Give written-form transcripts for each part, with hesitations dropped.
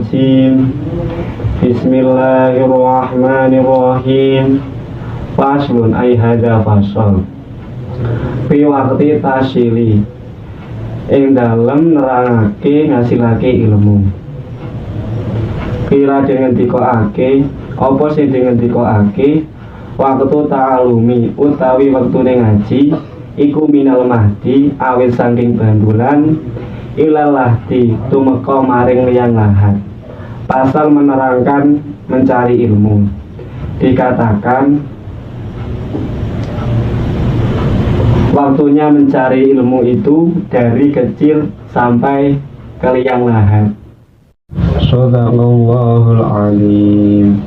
rajim. Bismillahirrahmanirrahim. Faslun ay hadza fasal. Fi waqti tasyili. Ing dalem nerangake ngasilake ilmu. Kira dengan dikoake, apa sing dingendikake waktu ta'alumi utawi wektune ngaji iku minal mahdi awit saking bandulan ilal lahdi tumeka maring liyang lahat. Pasal menerangkan mencari ilmu. Dikatakan waktunya mencari ilmu itu dari kecil sampai ke liang lahat. Shadaqallahul alim.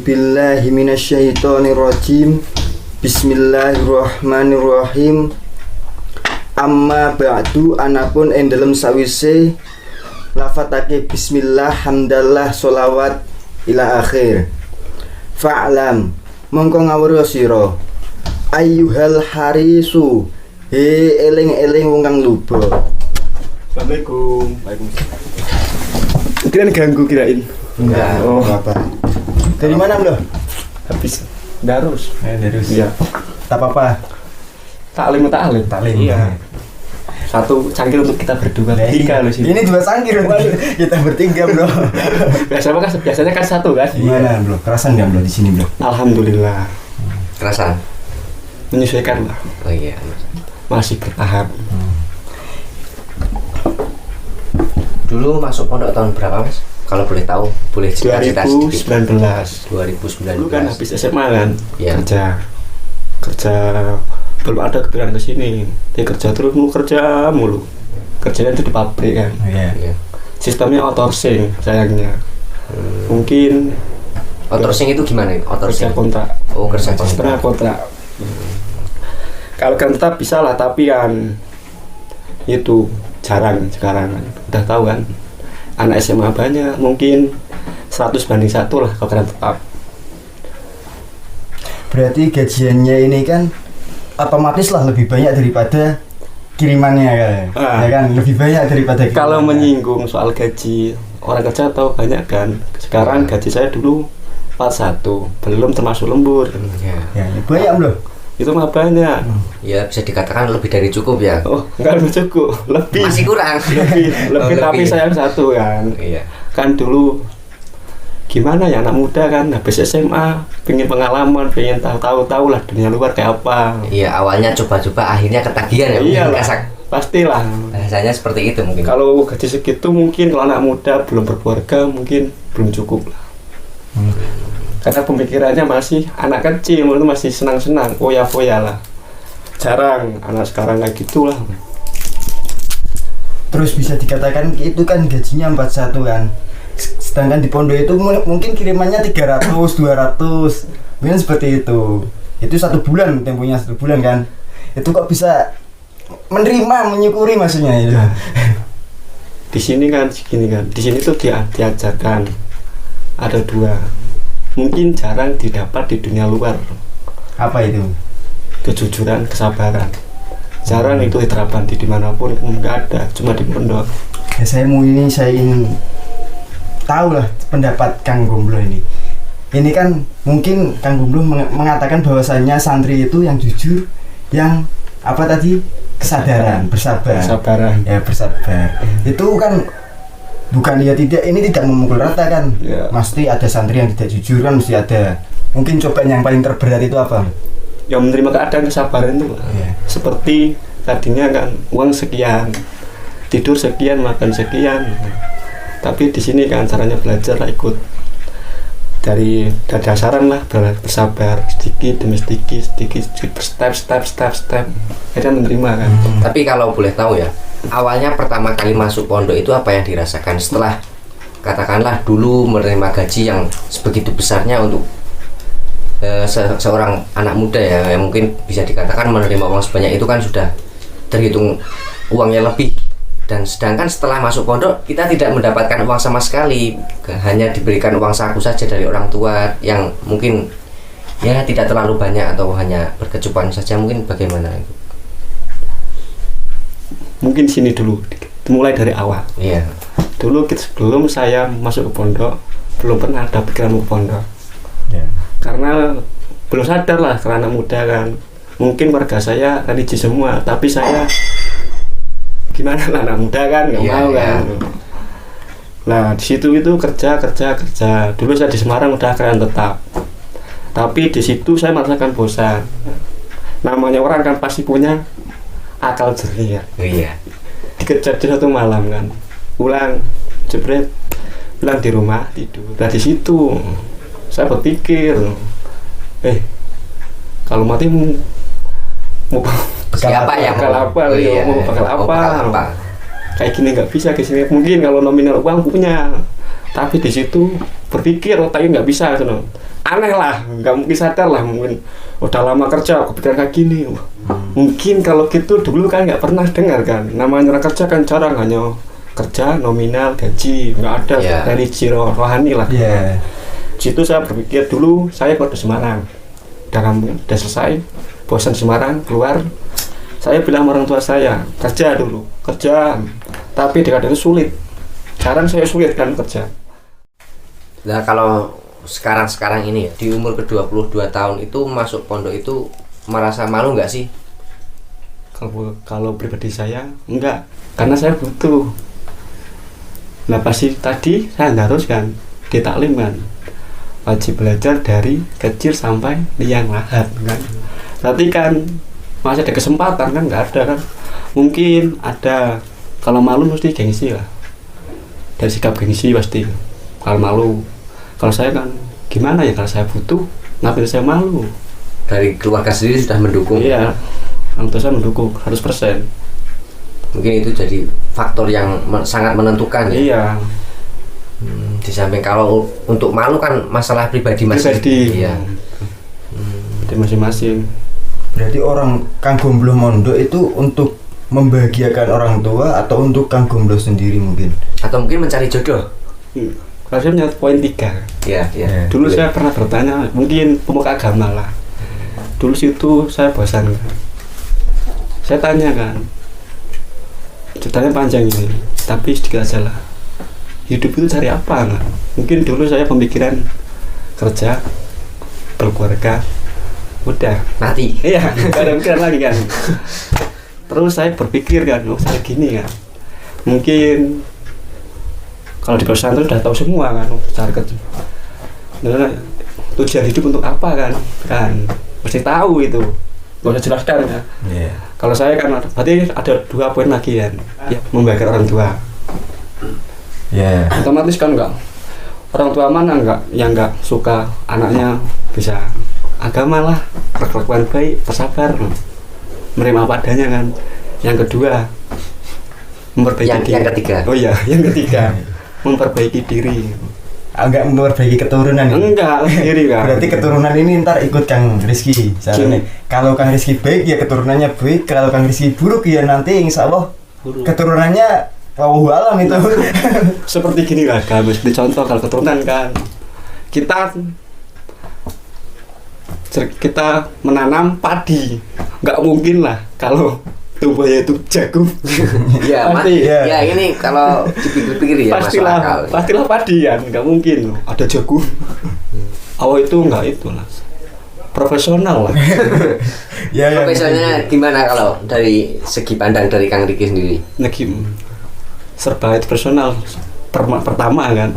Billahi minasyaitonir rajim. Bismillahirrahmanirrahim. Amma ba'du, anapun ing dalem sawise lafatake bismillah hamdallah sholawat ila akhir. Fa'lam mongko ngawruh sira ayyuhal harisu he eling-eling wong kang luba. Assalamualaikum. Waalaikumsalam. Kirain ganggu kirain. Enggak, apa. Dari mana bro? Habis Darus. Darus. Iya. Tak apa-apa. Taklim. Iya. Satu cangkir untuk kita berdua. Tiga loh sih. Ini dua cangkir kita bertiga bro. Biasanya kan satu kan. Gimana bro? Kerasan nggak bro di sini bro? Alhamdulillah. Kerasan. Menyesuaikan lah. Oh iya. Masih bertahap. Dulu masuk pondok tahun berapa mas? Kalau boleh tahu, boleh cerita 2019. 2019. Dulu kan habis SMA kan, ya. kerja belum ada kepikiran ke sini. Dia kerja mulu. Kerjanya itu di pabrik kan. Iya. Sistemnya outsourcing sayangnya. Mungkin outsourcing itu gimana? Kerja kontrak. Oh, kerja Setengah kontrak. Kalau kan tetap bisa lah, tapi kan itu jarang sekarang kan. Udah tahu kan. Anak SMA banyak, mungkin 100 banding 1 lah kalau kalian tetap. Berarti gajiannya ini kan otomatis lah lebih banyak daripada kirimannya kan? Ya kan, lebih banyak daripada kirimannya. Kalau menyinggung soal gaji, orang kerja tahu banyak kan. Sekarang gaji saya dulu 41, belum termasuk lembur. Ya, banyak loh. Itu mah banyak. Ya bisa dikatakan lebih dari cukup ya. Oh, enggak lebih cukup, lebih. Masih kurang. lebih tapi sayang satu kan. Iya. Kan dulu gimana ya, anak muda kan habis SMA pengen pengalaman, pengen tahu lah dunia luar kayak apa. Iya, awalnya coba-coba akhirnya ketagihan ya. Iya lah, pastilah. Bahasanya seperti itu mungkin. Kalau gaji segitu mungkin kalau anak muda belum berkeluarga mungkin belum cukup lah. Karena pemikirannya masih anak kecil, itu masih senang-senang, foya-foya lah. Jarang anak sekarang kayak gitulah. Terus bisa dikatakan itu kan gajinya 41 kan. Sedangkan di pondok itu mungkin kirimannya 300, 200. Mungkin seperti itu. Itu 1 bulan, temponya 1 bulan kan. Itu kok bisa menerima, menyukuri maksudnya itu. Di sini kan segini kan. Di sini tuh diajarkan ada 2. Mungkin jarang didapat di dunia luar. Apa itu? Kejujuran, kesabaran. Jarang itu diterapkan di dimanapun, nggak ada, cuma di pondok. Ya saya ingin tahu lah pendapat Kang Gomblo ini. ini kan mungkin Kang Gumluh mengatakan bahwasannya santri itu yang jujur, yang apa tadi, kesadaran, bersabar. Kesabaran. Ya, bersabar. Itu kan bukan ya tidak, ini tidak memukul rata kan. Ya. Mesti ada santri yang tidak jujur kan, mesti ada. Mungkin cobaan yang paling terberat itu apa? Yang menerima keadaan kesabaran itu Ya. seperti tadinya kan uang sekian, tidur sekian, makan sekian. Tapi di sini kan caranya belajar lah, ikut dari dasaran lah, bersabar sedikit demi sedikit step. Akhirnya menerima kan. Tapi kalau boleh tahu ya, awalnya pertama kali masuk pondok itu apa yang dirasakan setelah katakanlah dulu menerima gaji yang sebegitu besarnya untuk seorang anak muda ya, yang mungkin bisa dikatakan menerima uang sebanyak itu kan sudah terhitung uangnya lebih. Dan sedangkan setelah masuk pondok kita tidak mendapatkan uang sama sekali, hanya diberikan uang saku saja dari orang tua yang mungkin ya tidak terlalu banyak atau hanya berkecukupan saja. Mungkin bagaimana itu? Mungkin sini dulu, mulai dari awal. Iya. Dulu sebelum saya masuk ke pondok, belum pernah ada pikiran mau pondok. Ya. Karena belum sadar lah, karena anak muda kan. Mungkin warga saya religi semua, tapi saya gimana lah, anak muda kan, nggak Iya, mau iya. kan. Nah di situ itu kerja. Dulu saya di Semarang udah karyawan tetap, tapi di situ saya merasakan bosan. Namanya orang kan pasti punya akal jernih ya. Oh, iya. Dikejar di satu malam kan, pulang jebret, pulang di rumah tidur. Nah di situ saya berpikir, kalau mati mau Siapa yang bakal apa, Oh, iya. mau bakal Oh, apa? Kayak gini nggak bisa ke sini. Mungkin kalau nominal uang punya, tapi di situ berpikir otaknya nggak bisa, gitu. Aneh lah, nggak mungkin sadar lah, mungkin udah lama kerja kepikiran kayak gini. Mungkin kalau gitu dulu kan nggak pernah dengar kan, namanya orang kerja kan jarang, hanya kerja nominal gaji, nggak ada Yeah. religi rohani lah. Iya. Situ saya berpikir dulu saya keluar dari Semarang, udah selesai bosan Semarang, keluar. Saya bilang sama orang tua saya, kerja dulu, tapi kadang sulit. Sekarang saya sulit kan kerja. Nah kalau sekarang ini ya, di umur ke-22 tahun itu masuk pondok itu merasa malu nggak sih? Kalau pribadi saya enggak, karena saya butuh. Nah pasti tadi saya harus kan ditaklim kan, wajib belajar dari kecil sampai liang lahat kan. Berarti kan masih ada kesempatan kan, nggak ada kan? Mungkin ada, kalau malu mesti gengsi lah, dari sikap gengsi pasti. Kalau malu, kalau saya kan gimana ya, kalau saya butuh ngapain saya malu? Dari keluarga sendiri sudah mendukung. Iya, orang tua saya mendukung 100%. Mungkin itu jadi faktor yang sangat menentukan ya. Iya. Di samping kalau untuk malu kan masalah pribadi Pribadi. Iya. Di masing-masing. Berarti orang Kang Gumluh mondok itu untuk membahagiakan orang tua atau untuk Kang Gumluh sendiri mungkin? Atau mungkin mencari jodoh. Kalau saya punya poin 3. Iya, iya. Dulu saya pernah bertanya, mungkin pemuka agama lah. Dulu situ saya bosan kan. Saya tanya kan, ceritanya panjang ini, tapi sedikit aja lah. Hidup itu cari apa kan? Mungkin dulu saya pemikiran kerja, berkeluarga, udah Mati. iya, gak ada pikiran lagi kan. Terus saya berpikir kan, saya gini kan, mungkin kalau di pesantren udah tahu semua kan, cara kerja. Nah, tujuan hidup untuk apa kan mesti tahu itu, gak usah jelaskan ya. Iya. Kalau saya kan berarti ada 2 poin lagi kan, ya, membahagiakan orang tua. Iya. Otomatis kan enggak, orang tua mana enggak yang enggak suka anaknya bisa agama lah, berkelakuan baik, bersabar, menerima apa adanya kan. Yang kedua, memperbaiki diri. Yang ketiga. Oh iya, yang ketiga, memperbaiki diri. Enggak memperbaiki keturunan ya? Enggak, sendiri kan. Berarti keturunan ini ntar ikut Kang Rizky. Soalnya kalau Kang Rizky baik ya keturunannya baik, kalau Kang Rizky buruk ya nanti insya Allah Buruk. keturunannya wallahu alam itu. Seperti gini lah, kami seperti contoh kalau keturunan kan, kita menanam padi, nggak mungkin lah kalau tumbuhnya itu jagung. Ya, Pasti, ya. ya ini kalau dipikir-pikir ya masuk akal. pastilah padi kan, nggak mungkin ada jagung, Oh itu enggak itu lah. Profesional lah. Ya, ya. Profesionalnya gimana kalau dari segi pandang dari Kang Riki sendiri? Lagi serba itu personal. Pertama kan,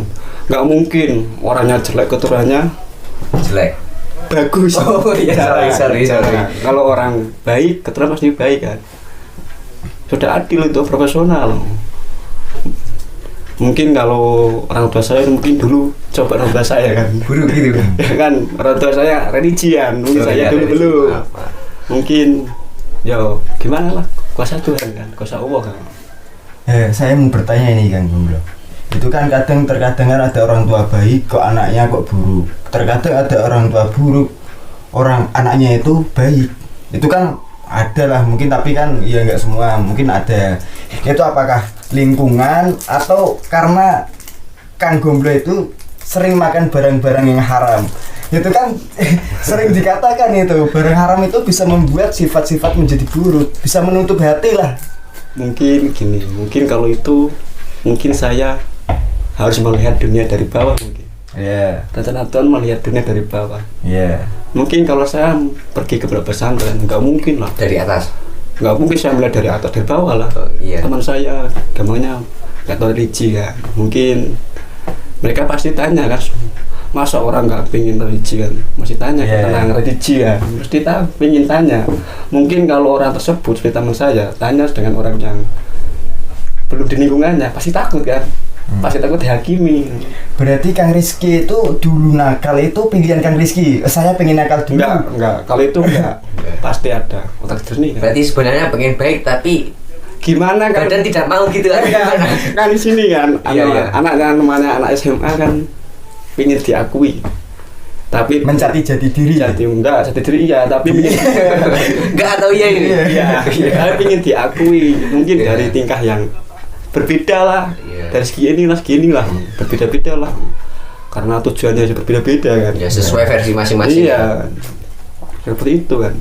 nggak mungkin orangnya jelek keturunannya Jelek. bagus. Oh iya, sorry. Kalau orang baik keturunan pasti baik kan. Sudah adil itu profesional. Mungkin kalau orang tua saya mungkin dulu coba orang tua saya kan. Buruk gitu kan. Ya kan orang tua saya religian, mungkin saya dulu belum. Mungkin yo gimana lah, kuasa Tuhan kan, kuasa Allah kan. Saya mau bertanya ini Kang Gomblo. Itu kan terkadang kan ada orang tua baik kok anaknya kok buruk. Terkadang ada orang tua buruk, orang anaknya itu baik. Itu kan ada lah mungkin, tapi kan ya nggak semua, mungkin ada. Itu apakah lingkungan atau karena Kang Gomblo itu sering makan barang-barang yang haram? Itu kan sering dikatakan itu barang haram itu bisa membuat sifat-sifat menjadi buruk, bisa menutup hati lah. Mungkin gini, mungkin kalau itu mungkin saya harus melihat dunia dari bawah mungkin. Ya. Rencana Tuhan melihat dunia dari bawah. Ya. Mungkin kalau saya pergi ke pesantren nggak mungkin lah. Dari atas. Nggak mungkin saya melihat dari atas, dari bawah lah. Oh, iya. Teman saya gampangnya nggak tahu religi kan. Mungkin mereka pasti tanya kan, masa orang nggak pengen religi kan, masih tanya tentang religi kan, mesti pengen tanya. Mungkin kalau orang tersebut seperti teman saya tanya dengan orang yang belum di lingkungannya pasti takut kan, pasti takut dihakimi. Berarti Kang Rizky itu dulu nakal itu pilihan Kang Rizky. Saya pengen nakal dulu. Enggak, kalau itu enggak. Pasti ada otak jernih kan. Berarti sebenarnya pengen baik tapi Gimana kan? badan tidak mau gitu kan? Kan di sini kan, Iya. anak kan namanya anak SMA kan pingin diakui. Tapi Mencati jati diri. jati diri iya, tapi pingin Enggak atau iya ini? iya, tapi pingin diakui. Mungkin Iya. dari tingkah yang berbeda lah. Iya. Dari segi ini lah, berbeda-beda lah. Karena tujuannya berbeda-beda kan. Ya sesuai versi masing-masing. Iya. Seperti itu kan.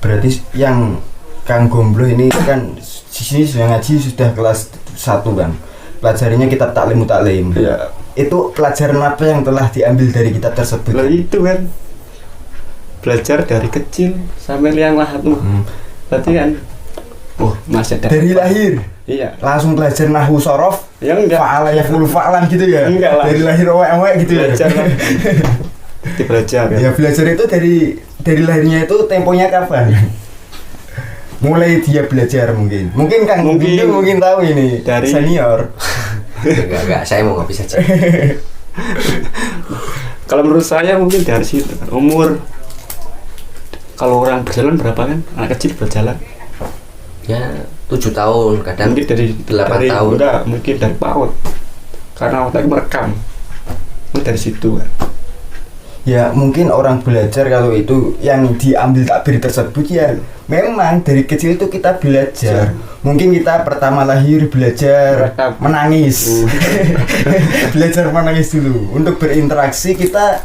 Berarti yang Kang Gomblo ini kan di sini sudah ngaji sudah kelas 1 kan. Pelajarinya kitab Taklim Mutaklim. Iya. Itu pelajaran apa yang telah diambil dari kitab tersebut? Lah itu kan belajar dari kecil sampai liang lahat tuh. Berarti kan masih ada Dari lahir iya. langsung belajar nahwu sorof, Ya enggak. fa'ala yaf'ulu fa'lan gitu ya. Enggak lah. Dari lahir awek-awek gitu Belajar ya. kan. Belajar kan. Ya belajar itu dari lahirnya itu temponya kapan? Mulai dia belajar mungkin Kang Mungkin. mungkin tahu ini Dari- senior. Enggak, saya mau ngopi saja. Kalau menurut saya mungkin dari situ kan. Umur kalau orang berjalan berapa kan? Anak kecil berjalan. Ya 7 tahun, kadang Mungkin dari 8 tahun. Enggak, mungkin dari PAUD. Karena otak merekam. Mungkin dari situ kan. Ya mungkin orang belajar kalau itu yang diambil takbir tersebut ya memang dari kecil itu kita belajar. Mungkin kita pertama lahir belajar Merekam. menangis. Belajar menangis dulu. Untuk berinteraksi kita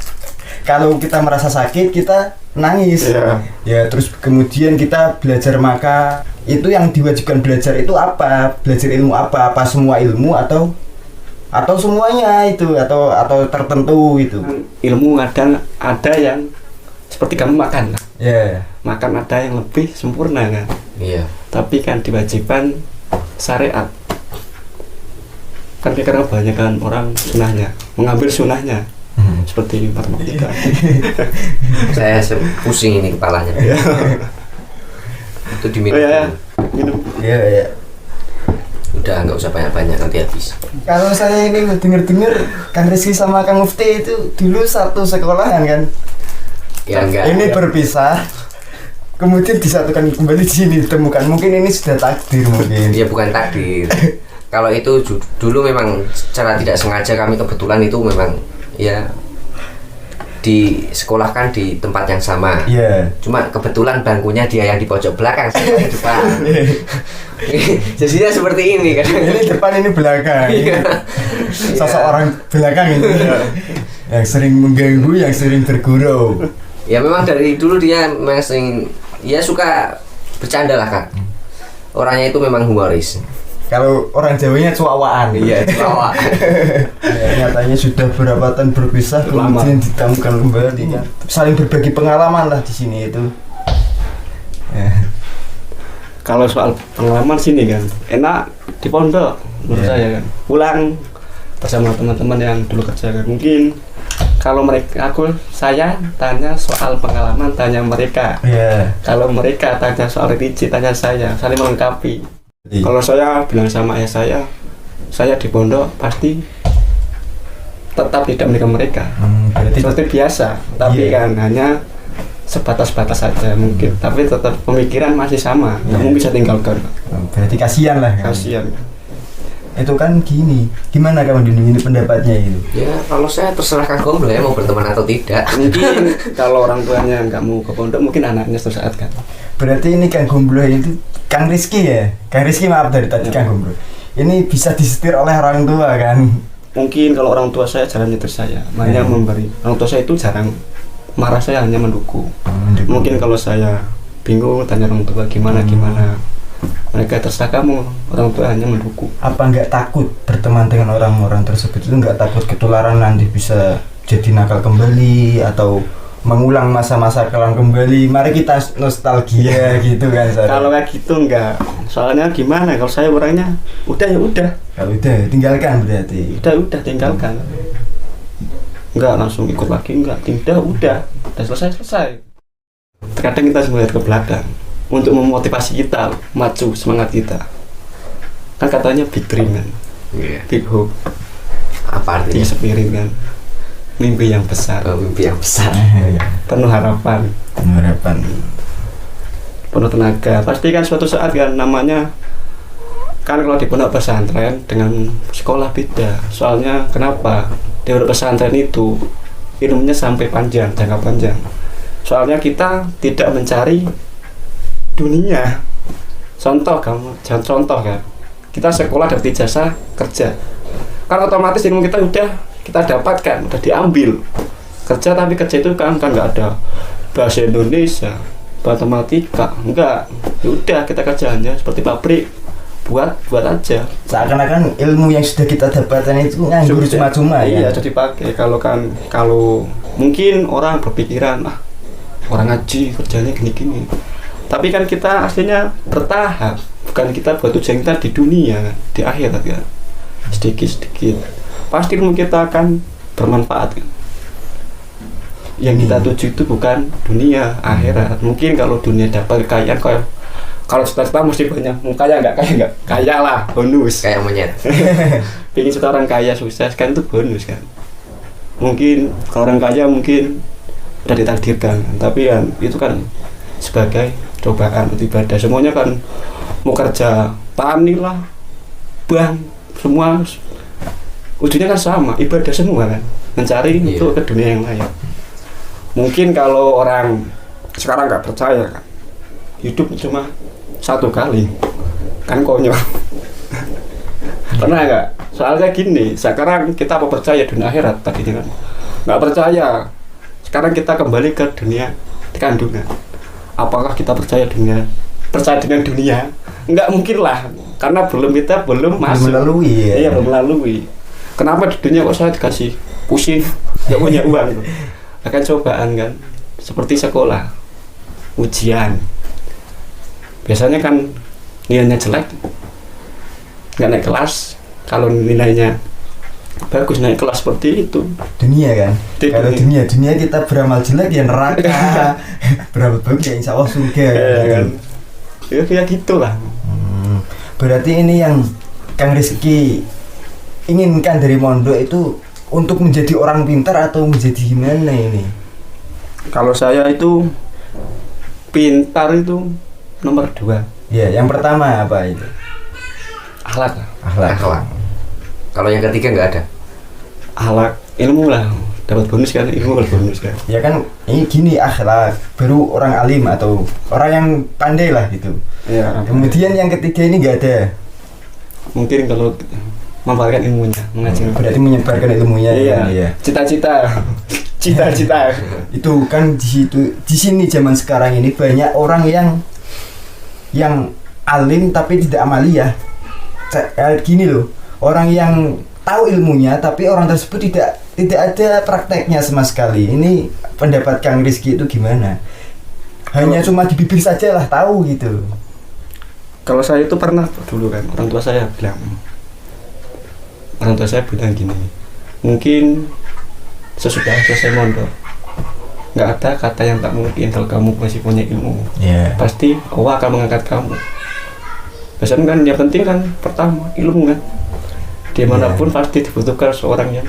kalau kita merasa sakit kita nangis. Iya. Ya terus kemudian kita belajar maka itu yang diwajibkan belajar itu apa? Belajar ilmu apa? Apa semua ilmu atau semuanya itu atau tertentu itu? Ilmu kadang ada yang seperti kamu makan kan. Ya. Makan ada yang lebih sempurna kan. Iya. Tapi kan diwajibkan syariat. Kan karena banyak kan orang sunahnya mengambil sunahnya seperti matematika. Saya pusing ini kepalanya. Itu diminum. Oh ya, dulu. minum. Iya, iya. Udah nggak usah banyak-banyak nanti habis. Kalau saya ini dengar-dengar Kang Rizky sama Kang Mufti itu dulu satu sekolahan kan. Ya enggak. Ini berpisah. Kemudian disatukan kembali di sini ditemukan. Mungkin ini sudah takdir mungkin. Ya bukan takdir. Kalau itu dulu memang secara tidak sengaja kami kebetulan itu memang ya disekolahkan di tempat yang sama. Iya. Cuma kebetulan bangkunya dia yang di pojok belakang, saya di depan. Jadinya seperti ini kan. Ini depan ini belakang. Iya. Sosok orang belakang ini. Yang sering mengganggu, yang sering bergurau. Ya memang dari dulu dia memang sering ya suka bercanda lah kan. Orangnya itu memang humoris. Kalau orang Jawanya cuawaan. Iya, Jawa. Ya, nyatanya sudah berapa tahun berpisah Lama. kemudian ditemukan kembali kan. Saling berbagi pengalaman lah di sini itu. Ya. Kalau soal pengalaman sini kan enak di pondok menurut Iya. saya kan. Pulang bersama teman-teman yang dulu kerja kan. Mungkin kalau saya tanya soal pengalaman tanya mereka. Ya. Kalau mereka tanya soal religi tanya saya, saling melengkapi. Jadi, Kalau saya bilang sama ayah saya di pondok pasti tetap tidak menikah mereka. berarti Seperti biasa, tapi Iya. kan hanya sebatas-batas saja mungkin. Tapi tetap pemikiran masih sama, nggak Iya. mungkin bisa tinggalkan. berarti kasihan lah kan. Kasihan. Itu kan gini. Gimana kamu ini pendapatnya itu? Ya kalau saya terserah Kang Gomblo ya mau berteman atau tidak. Mungkin kalau orang tuanya nggak mau ke pondok, mungkin anaknya suatu saat kan. Berarti ini Kang Gomblo itu Kang Rizky ya? Kang Rizky maaf dari tadi Ya. Kang Gomblo. Ini bisa disetir oleh orang tua kan? Mungkin kalau orang tua saya jarang nyetir saya, hanya memberi. Orang tua saya itu jarang marah, saya hanya mendukung. Mungkin kalau saya bingung tanya orang tua gimana, mereka terserah kamu, orang tua hanya mendukung. Apa nggak takut berteman dengan orang-orang tersebut itu nggak takut ketularan nanti bisa jadi nakal kembali atau mengulang masa-masa kelam kembali? Mari kita nostalgia gitu kan. Kalau kayak gitu enggak, soalnya gimana, kalau saya orangnya udah ya udah, kalau udah tinggalkan berarti. udah tinggalkan, enggak langsung ikut lagi, enggak, udah selesai. Terkadang kita harus melihat ke belakang untuk memotivasi kita maju, semangat kita. Kan katanya big dream kan, Iya. big hope, Apa big artinya? spirit kan, mimpi yang besar, Mimpi yang besar. penuh harapan, Harapan. penuh tenaga. Pasti kan suatu saat kan namanya kan kalau di pondok pesantren dengan sekolah beda. Soalnya kenapa? Di pondok pesantren itu ilmunya sampai panjang, jangka panjang. Soalnya kita tidak mencari dunia. Contoh kan. Kita sekolah dapat ijazah kerja. Kan otomatis ilmu kita udah kita dapatkan, udah diambil. Kerja tapi kerja itu kan nggak ada bahasa Indonesia, matematika, enggak. Ya udah kita kerja hanya seperti pabrik, buat aja. Seakan-akan ilmu yang sudah kita dapatkan itu nganggur cuma-cuma Iya, ya. jadi pakai. Kalau mungkin orang berpikiran orang ngaji kerjanya gini-gini. Tapi kan kita aslinya bertahap, bukan kita buat tujuan kita di dunia, di akhirat kan. Sedikit-sedikit. Pasti ilmu kita akan bermanfaat kan. Yang kita tuju itu bukan dunia, akhirat. Mungkin kalau dunia dapat kekayaan kalau cita-cita mesti banyak, kaya nggak kaya lah, bonus. Kayak monyet. Pengen orang kaya sukses kan itu bonus kan. Mungkin kalau orang kaya mungkin udah ditakdirkan, tapi kan itu kan sebagai cobaan ibadah. Semuanya kan mau kerja tani lah, bank, semua ujungnya kan sama, ibadah semua kan, mencari Iya. untuk ke dunia yang layak. Mungkin kalau orang sekarang nggak percaya kan, hidup cuma satu kali, kan konyol. Pernah nggak? Soalnya gini, sekarang kita apa percaya dunia akhirat tadinya kan? Nggak percaya. Sekarang kita kembali ke dunia kandungan. Apakah kita percaya dengan dunia? Nggak mungkin lah, karena kita belum masuk. melalui ya. Iya, belum melalui. Kenapa di dunia kok saya dikasih pusing, nggak punya uang? Akan cobaan kan, seperti sekolah, ujian. Biasanya kan nilainya jelek, nggak naik kelas. Kalau nilainya bagus naik kelas seperti itu. Dunia kan. Di Kalau dunia kita beramal jelek ya neraka. Beramal bagus ya insya Allah surga. Ya kan, ya kayak gitulah. Berarti ini yang Kang Rizky inginkan dari Mondok itu untuk menjadi orang pintar atau menjadi gimana ini? Kalau saya itu pintar itu nomor 2, Ya, yang pertama apa itu? akhlak. Akhlak. Kalau yang ketiga nggak ada. Akhlak, ilmu lah, dapat bonus kan, ilmu dapat bonus kan. Ya kan ini gini akhlak, baru orang alim atau orang yang pandai lah gitu. Ya, Kemudian yang ketiga ini nggak ada. mungkin kalau memanfaatkan ilmunya, mengajar. Berarti menyebarkan ilmunya Iya, kan, ya. cita-cita. Itu kan di sini zaman sekarang ini banyak orang yang alim tapi tidak amaliyah. gini loh, orang yang tahu ilmunya tapi orang tersebut tidak ada prakteknya sama sekali. Ini pendapat Kang Rizky itu gimana? Hanya cuma di bibir saja lah tahu gitu. Kalau saya itu pernah dulu kan, orang tua saya bilang gini, mungkin sesudah selesai mondok nggak ada kata yang tak mungkin kalau kamu masih punya ilmu. Pasti Allah akan mengangkat kamu. Biasanya kan yang penting kan pertama ilmu kan, dimanapun pasti dibutuhkan seorang yang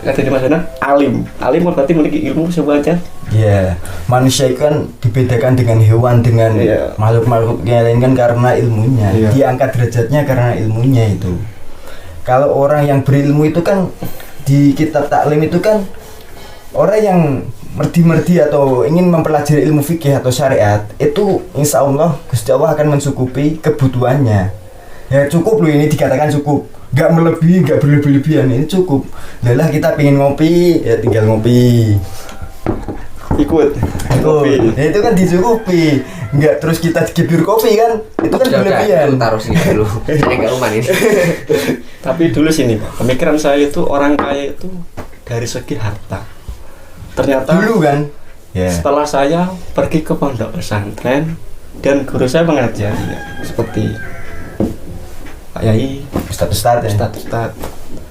kata di mana alim berarti memiliki ilmu semuanya. Manusia kan dibedakan dengan hewan, dengan makhluk-makhluk yang lain kan karena ilmunya. Diangkat derajatnya karena ilmunya itu. Kalau orang yang berilmu itu kan di kitab taklim itu kan orang yang merdi atau ingin mempelajari ilmu fikih atau syariat, itu insya Allah Gusti Allah akan mencukupi kebutuhannya. Ya cukup loh, ini dikatakan cukup, nggak melebihi, nggak berlebihan, ini cukup. Lelah kita pengen ngopi, ya tinggal ngopi. Ikut. Ya, itu kan dicukupi, nggak terus kita digibur kopi kan, itu kan berlebihan. Itu taruh sini dulu, saya nggak uman ini. Tapi dulu sini Pak, pemikiran saya itu orang kaya itu dari segi harta. Ternyata Dulu kan, setelah saya pergi ke pondok pesantren dan guru saya mengajari seperti Pak Yai, Ustadz.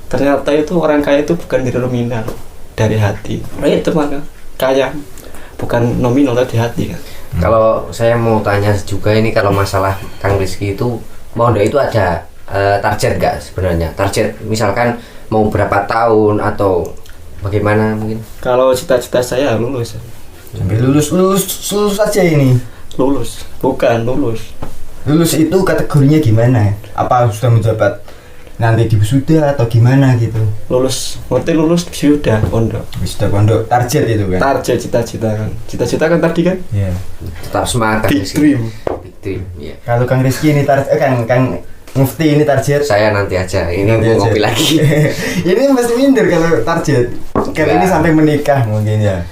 ternyata itu orang kaya itu bukan dari nominal, dari hati. Itu maka kaya bukan nominal tapi di hati kan. Kalau saya mau tanya juga ini, kalau masalah Kang Rizky itu mondok itu ada target nggak sebenarnya? Target misalkan mau berapa tahun atau bagaimana mungkin? Kalau cita-cita saya lulus. Sampai lulus saja ini. Lulus Lulus itu kategorinya gimana? Apa sudah menjabat nanti di wisuda atau gimana gitu? Lulus wisuda pondok. Wisuda pondok, target itu kan? Target cita-cita kan tadi kan? Tetap semangat. Big dream. Ya. Kalau Kang Rizky ini target, Kang Mufti ini target. Saya nanti aja, ini Nanti mau aja. ngopi lagi. Ini mesti minder kalau target. Kalau ini sampai menikah mungkin ya.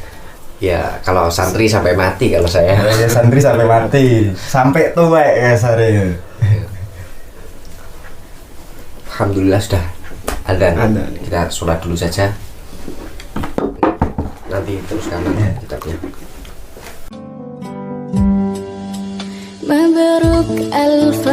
Ya, kalau santri sampai mati kalau saya. Ya santri sampai mati, sampai tua ya sare. Alhamdulillah sudah adzan. Adzan. Kita sholat dulu saja. Nanti teruskan kitabnya. مبروك ألف